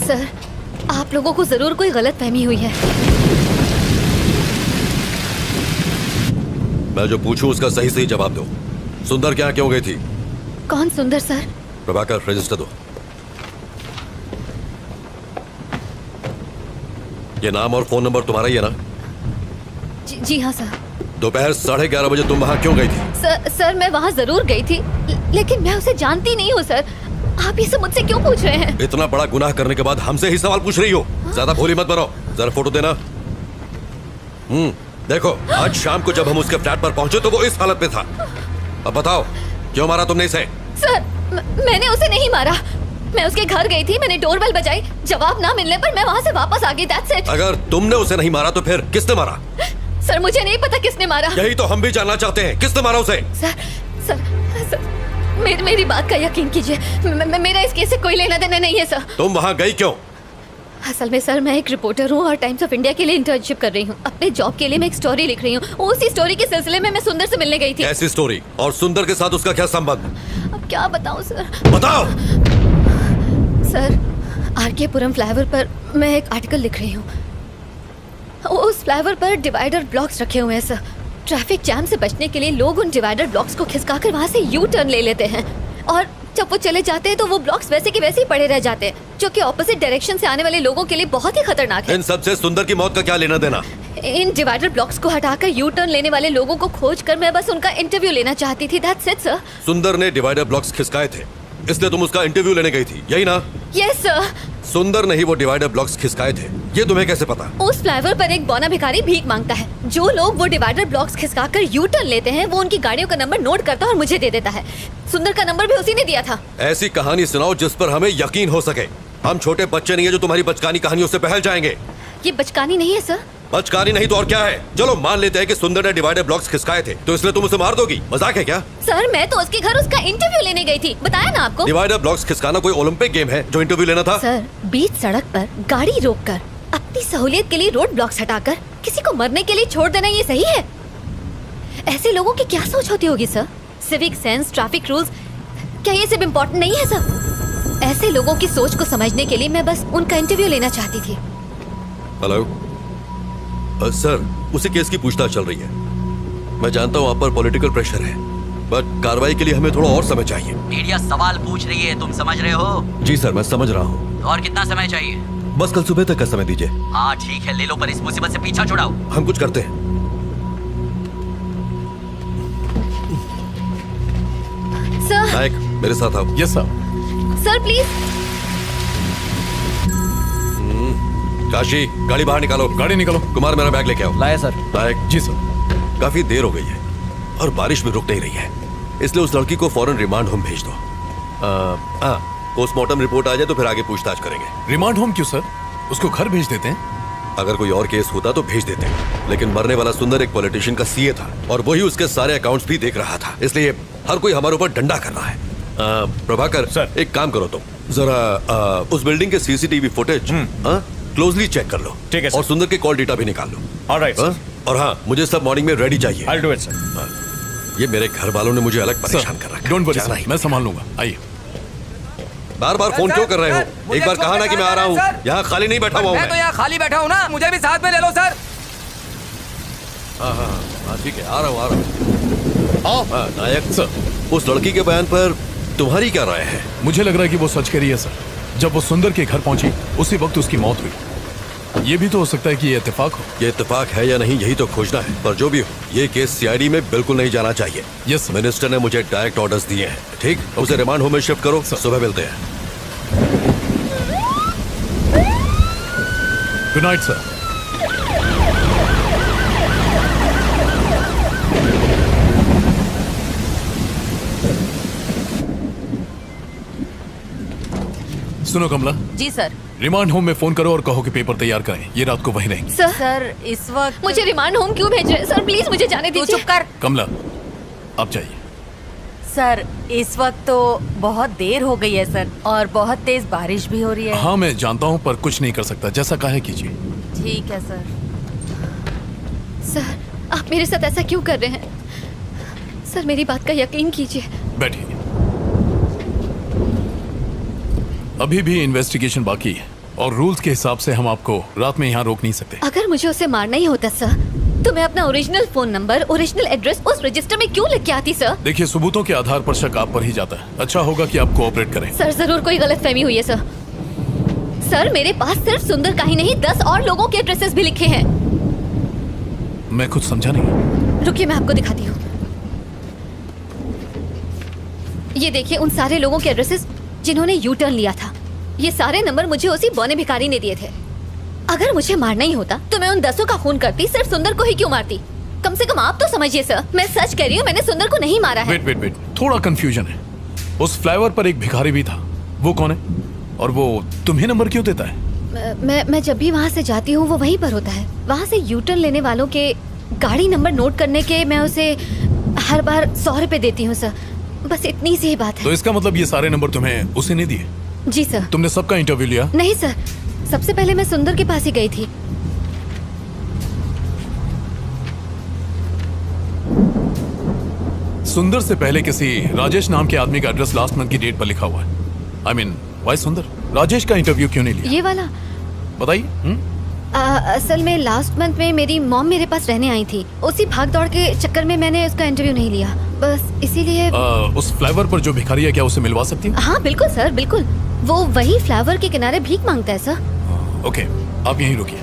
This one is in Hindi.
सर, आप लोगों को जरूर कोई गलतफहमी हुई है। मैं जो पूछूं उसका सही सही जवाब दो। सुंदर क्या क्यों गई थी? कौन सुंदर सर? प्रभाकर, रजिस्टर दो। ये नाम और फोन नंबर तुम्हारा ही है ना? जी हाँ सर। दोपहर 11:30 बजे तुम वहाँ क्यों गई थी? सर मैं वहाँ जरूर गई थी, लेकिन मैं उसे जानती नहीं हूँ सर। आप ये सब मुझसे क्यों पूछ रहे हैं? इतना बड़ा गुनाह करने के बाद हमसे ही सवाल पूछ रही हो? ज्यादा भोली मत बनो। जरा फोटो देना। देखो, आज शाम को जब हम उसके फ्लैट पर पहुंचे तो वो इस हालत में था। अब बताओ, क्यों मारा तुमने इसे? सर, मैंने उसे नहीं मारा। मैं उसके घर गई थी, मैंने डोरबेल बजाई, जवाब ना मिलने पर मैं वहाँ से वापस आ गई। That's it। अगर तुमने उसे नहीं मारा तो फिर किसने मारा? सर मुझे नहीं पता किसने मारा। यही तो हम भी जानना चाहते हैं, किसने मारा उसे? सर मेरी बात का यकीन कीजिए, मेरा इस केस से कोई लेना देना नहीं है सर। तुम वहाँ गई क्यों? असल में सर मैं एक रिपोर्टर हूँ और टाइम्स ऑफ इंडिया के लिए इंटर्नशिप कर रही हूँ। अपने जॉब के लिए मैं एक स्टोरी लिख रही हूँ। उसी स्टोरी के सिलसिले में मैं सुंदर से मिलने गई थी। ऐसी स्टोरी? और सुंदर के साथ उसका क्या संबंध? अब क्या बताऊँ सर? बताओ। सर, आरकेपुरम फ्लाईओवर पर मैं एक आर्टिकल लिख रही हूँ। उस फ्लाईओवर पर डिवाइडर ब्लॉक्स रखे हुए हैं सर। ट्रैफिक जैम से बचने के लिए लोग उन डिवाइडर ब्लॉक्स को खिसकाकर वहाँ से यू टर्न ले लेते हैं, और जब वो चले जाते हैं तो वो ब्लॉक्स वैसे के वैसे ही पड़े रह जाते हैं, जो कि ऑपोजिट डायरेक्शन से आने वाले लोगों के लिए बहुत ही खतरनाक है। इन सबसे सुंदर की मौत का क्या लेना देना? इन डिवाइडर ब्लॉक्स को हटाकर यू टर्न लेने वाले लोगों को खोजकर मैं बस उनका इंटरव्यू लेना चाहती थी। That's it sir. सुंदर ने डिवाइडर ब्लॉक्स खिसकाए थे, इसलिए तुम उसका इंटरव्यू लेने गई थी, यही ना? Yes sir. सुंदर ने ही वो डिवाइडर ब्लॉक्स खिसकाए थे, ये तुम्हें कैसे पता? उस फ्लाईओवर पर एक बौना भिखारी भीख मांगता है। जो लोग वो डिवाइडर ब्लॉक्स खिसकाकर यू टर्न लेते हैं वो उनकी गाड़ियों का नंबर नोट करता है और मुझे दे देता है। सुंदर का नंबर भी उसी ने दिया था। ऐसी कहानी सुनाओ जिस पर हमें यकीन हो सके। हम छोटे बच्चे नहीं है जो तुम्हारी बचकानी कहानियों से बहल जाएंगे। ये बचकानी नहीं है सर। बचकानी नहीं तो और क्या है? चलो मान लेते हैं कि सुंदर ने डिवाइडर ब्लॉक्स खिसकाए थे, तो इसलिए तुम उसे मार दोगी? मजाक है क्या? सर मैं तो उसके घर उसका इंटरव्यू लेने गई थी, बताया ना आपको। डिवाइडर ब्लॉक्स खिसकाना कोई ओलंपिक गेम है जो इंटरव्यू लेना था? सर, बीच सड़क पर गाड़ी रोककर अपनी सहूलियत के लिए रोड ब्लॉक्स हटाकर किसी को मरने के लिए छोड़ देना ये सही है? ऐसे लोगों की क्या सोच होती होगी sir? Civic sense, traffic rules, क्या ये सब इम्पोर्टेंट नहीं है सर? ऐसे लोगों की सोच को समझने के लिए मैं बस उनका इंटरव्यू लेना चाहती थी। हेलो सर, उसी केस की पूछताछ चल रही है। मैं जानता हूँ आप पर पॉलिटिकल प्रेशर है, बट कार्रवाई के लिए हमें थोड़ा और समय चाहिए। मीडिया सवाल पूछ रही है, तुम समझ रहे हो? जी सर, मैं समझ रहा हूँ। और कितना समय चाहिए? बस कल सुबह तक का समय दीजिए। हाँ ठीक है, ले लो, पर इस मुसीबत से पीछा छुड़ाओ। हम कुछ करते हैं। सर। नायक, मेरे साथ आओ। Yes sir. Sir please. Kashi, गाड़ी बाहर निकालो। गाड़ी निकालो। कुमार, मेरा बैग लेके आओ। लाया सर। नायक। जी सर। काफी देर हो गई है और बारिश भी रुक नहीं रही है, इसलिए उस लड़की को फौरन रिमांड होम भेज दो। पोस्टमार्टम रिपोर्ट आ जाए तो फिर आगे पूछताछ करेंगे। रिमांड होम क्यों सर? उसको घर भेज देते हैं। अगर कोई और केस होता तो भेज देते, लेकिन मरने वाला सुंदर एक पॉलिटिशियन का सीए था और वही उसके सारे अकाउंट्स भी देख रहा था, इसलिए हर कोई हमारे ऊपर डंडा कर रहा है। प्रभाकर सर, एक काम करो तुम, जरा उस बिल्डिंग के सीसीटीवी फुटेज क्लोजली चेक कर लो। ठीक है सर। और सुंदर के कॉल डेटा भी निकाल लो। Alright sir. और हाँ, मुझे सब मॉर्निंग में रेडी चाहिए। I'll do it, sir. ये मेरे घर वालों ने मुझे अलग परेशान कर रखा है। डोंट वरी जाना सर, ही मैं संभाल लूंगा। आइए। बार बार फोन क्यों कर रहे हो? एक बार कहा ना कि मैं आ रहा हूँ, यहाँ खाली नहीं बैठा हुआ हूँ। मैं तो यहाँ खाली बैठा हूँ ना, मुझे भी साथ में ले लो सर। हाँ ठीक है, आ रहा हूँ। आओ। नायक सर, उस लड़की के बयान पर तुम्हारी क्या राय है? मुझे लग रहा है कि वो सच कह रही है सर। जब वो सुंदर के घर पहुंची उसी वक्त उसकी मौत हुई। ये भी तो हो सकता है कि ये इत्तेफाक हो। ये इत्तेफाक है या नहीं, यही तो खोजना है। पर जो भी हो, ये केस सीआईडी में बिल्कुल नहीं जाना चाहिए। यस, मिनिस्टर ने मुझे डायरेक्ट ऑर्डर्स दिए हैं। ठीक, उसे रिमांड होम में शिफ्ट करो। सुबह मिलते हैं। Good night sir. सुनो कमला। जी सर। रिमांड होम में फोन करो और कहो कि पेपर तैयार करें, ये रात को वहीं रहेंगे। सर इस वक्त मुझे रिमांड होम क्यों भेज रहे हैं सर? प्लीज मुझे जाने दीजिए। चुप कर। कमला, आप जाइए। सर इस वक्त तो बहुत देर हो गई है सर, और बहुत तेज बारिश भी हो रही है। हाँ मैं जानता हूँ, पर कुछ नहीं कर सकता, जैसा कहे कीजिए। ठीक है सर। सर आप मेरे साथ ऐसा क्यों कर रहे हैं? सर मेरी बात का यकीन कीजिए। बैठिए। अभी भी इन्वेस्टिगेशन बाकी है और रूल्स के हिसाब से हम आपको रात में यहाँ रोक नहीं सकते। अगर मुझे उसे मारना ही होता सर, तो मैं अपना original phone number, original address उस रजिस्टर में क्यों लिख के आती सर? देखिए, सबूतों के आधार पर शक आप पर ही जाता है। अच्छा होगा कि आप कोऑपरेट करें। सर जरूर कोई गलतफहमी हुई है सर। सर मेरे पास सिर्फ सुंदर का ही नहीं 10 और लोगों के एड्रेसेस भी लिखे हैं। मैं कुछ समझा नहीं। रुकिए मैं आपको दिखाती हूँ। ये देखिए उन सारे लोगों के एड्रेसेस जिन्होंने यू टर्न लिया था। ये सारे नंबर मुझे उसी बौने भिखारी ने दिए थे। अगर मुझे मारना ही होता तो मैं उन 10 का खून करती, सिर्फ सुंदर को ही क्यों मारती? कम से कम आप तो समझिए सर, मैं सच कह रही हूँ, मैंने सुंदर को नहीं मारा है। वेट, थोड़ा कंफ्यूजन है। उस फ्लाईओवर पर एक भिखारी भी था, वो कौन है? और वो तुम्हें नंबर क्यों देता है? मैं जब भी वहाँ से जाती हूँ वो वहीं पर होता है। वहाँ से यू टर्न लेने वालों के गाड़ी नंबर नोट करने के मैं उसे हर बार 100 रुपए देती हूँ सर। बस इतनी सी ही बात है। तो इसका मतलब ये सारे नंबर तुम्हें उसे नहीं दिए? जी सर। तुमने सबका इंटरव्यू लिया? नहीं सर, सबसे पहले मैं सुंदर के पास ही गई थी। सुंदर से पहले किसी राजेश नाम के आदमी का एड्रेस लास्ट मंथ की डेट पर लिखा हुआ है। I mean, why सुंदर? राजेश का इंटरव्यू क्यों नहीं लिया? ये वाला बताइए। असल में लास्ट मंथ में मेरी मॉम मेरे पास रहने आई थी। उसी भाग दौड़ के चक्कर में मैंने उसका इंटरव्यू नहीं लिया, बस इसीलिए। उस फ्लाईओवर पर जो भिखारी है, क्या उसे मिलवा सकती हैं? हाँ बिल्कुल सर, बिल्कुल। वो वही फ्लाईओवर के किनारे भीख मांगता है सर। ओके, आप यहीं रुकिए।